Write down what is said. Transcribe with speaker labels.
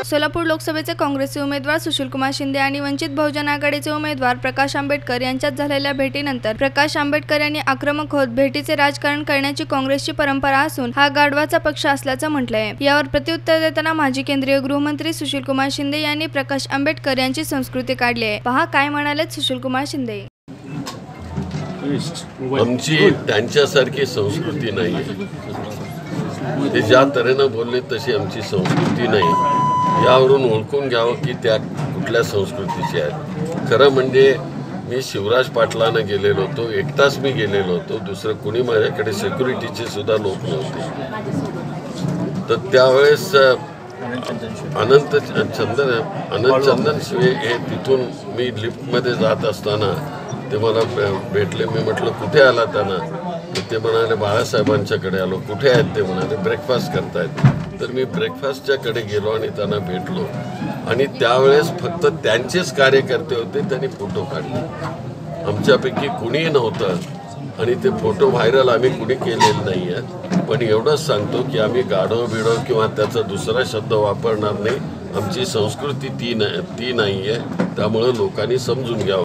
Speaker 1: सोलापूर लोकसभेचे काँग्रेसचे उमेदवार सुशीलकुमार शिंदे आणि वंचित बहुजन आघाडीचे उमेदवार प्रकाश आंबेडकर यांच्यात झालेल्या भेटीनंतर प्रकाश आंबेडकर यांनी आक्रमक होत भेटीचे राजकारण करण्याची काँग्रेसची परंपरा असून हा गाढवाचा पक्ष असल्याचं म्हटलंय। यावर प्रत्युत्तर देताना माजी केंद्रीय गृहमंत्री सुशीलकुमार शिंदे यांनी प्रकाश आंबेडकर यांची संस्कृती काढली आहे। पहा काय म्हणालेत सुशीलकुमार शिंदे।
Speaker 2: आमची त्यांच्यासारखी संस्कृती नाही, ते ज्या तऱ्हेनं बोलले तशी आमची संस्कृती नाही। यावरून ओळखून घ्यावं की त्या कुठल्या संस्कृतीची आहेत। खरं म्हणजे मी शिवराज पाटलांना गेलेलो होतो, एकटाच मी गेलेलो होतो, दुसरं कुणी माझ्याकडे सिक्युरिटीचे सुद्धा लोक नव्हते। तर त्यावेळेस अनंत चंदन शिवे हे तिथून मी लिफ्टमध्ये जात असताना ते मला भेटले। मी म्हटलं कुठे आला त्यांना, तर ते म्हणाले बाळासाहेबांच्याकडे आलो। कुठे आहेत ते म्हणाले ब्रेकफास्ट करतायत। तर मी ब्रेकफास्टच्याकडे गेलो आणि त्यांना भेटलो आणि त्यावेळेस फक्त त्यांचेच कार्यकर्ते होते, त्यांनी फोटो काढले, आमच्यापैकी कुणीही नव्हतं आणि ते फोटो व्हायरल आम्ही कुणी केलेले नाही आहे। पण एवढंच सांगतो की आम्ही गाढव बिडव किंवा त्याचा दुसरा शब्द वापरणार नाही। आमची संस्कृती ती नाही आहे, त्यामुळे लोकांनी समजून घ्यावं।